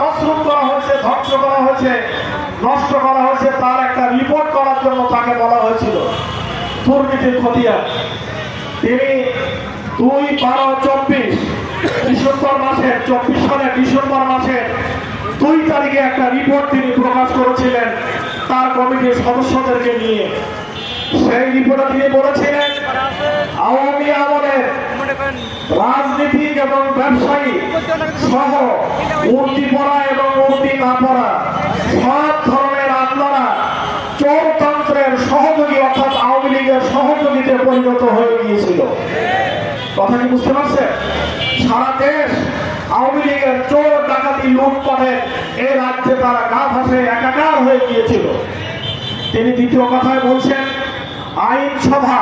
তছরূপ করা হয়েছে, ধ্বংস করা হয়েছে, নষ্ট করা হয়েছে, তার একটা রিপোর্ট করার জন্য তাকে বলা হয়েছিল দুর্নীতির খতিয়ান। তিনি 2/12/24 ডিসেম্বর মাসের 24 সালের ডিসেম্বর মাসের 2 তারিখে একটা রিপোর্ট তিনি প্রকাশ করেছিলেন তার কমিটির সদস্যদেরকে নিয়ে। সেই রিপোর্টে তিনি বলেছিলেন আওয়ামী আমলের রাজনীতিক এবং ব্যবসায়ী সহ মূর্তি পড়া এবং মূর্তি না পড়া সব ধরনের আপনারা চোরতন্ত্রের সহযোগী অর্থাৎ আওয়ামী লীগের সহযোগীতে পরিণত হয়ে গিয়েছিল। কথা কি বুঝতে পারছেন? সারা দেশ আওয়ামী লীগের চোর ডাকাতি লুটপাটের এই রাজ্যে তারা গা ভাসে একাকার হয়ে গিয়েছিল। তিনি দ্বিতীয় কথায় বলছেন আইনসভা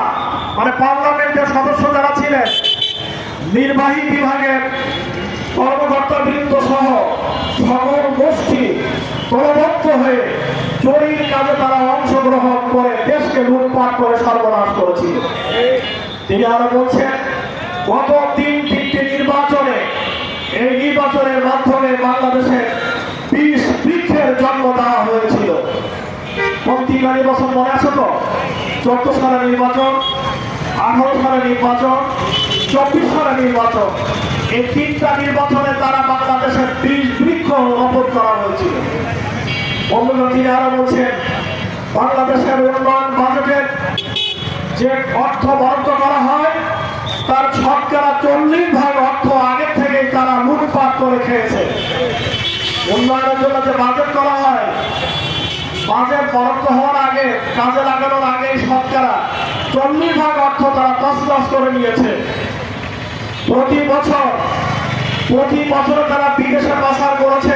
মানে পার্লামেন্টের সদস্য যারা ছিলেন, নির্বাহী বিভাগের কর্মকর্তা বৃন্দ সহ সকল গোষ্ঠী দলবদ্ধ হয়ে চোরির কাজে তারা অংশগ্রহণ করে দেশকে লুটপাট করে সর্বনাশ করেছিল। তিনি আরো বলছেন গত 3টি নির্বাচনে এই নির্বাচনের মাধ্যমে বাংলাদেশে 20 বৃক্ষের জন্ম দেওয়া হয়েছিল। কোন 3 নির্বাচন মনে আছে তো? 14 সালের নির্বাচন, 18 সালের নির্বাচন, 24 সালের নির্বাচন। এই 3টা নির্বাচনে তারা বাংলাদেশের 20 বৃক্ষ রোপণ করা হয়েছিল। বন্ধুগণ, তিনি আরো বলছেন বাংলাদেশের উন্নয়ন বাজেটের যে অর্থ বরাদ্দ করা হয় তার 40% অর্থ আগে থেকেই তারা লুটপাট করে খেয়েছে। উন্নয়নের জন্য যে বাজেট করা হয়, বাজেট বরাদ্দ হওয়ার আগে, কাজে লাগানোর আগে 40% অর্থ তারা তছনছ করে নিয়েছে। প্রতি বছর তারা বিদেশে পাচার করেছে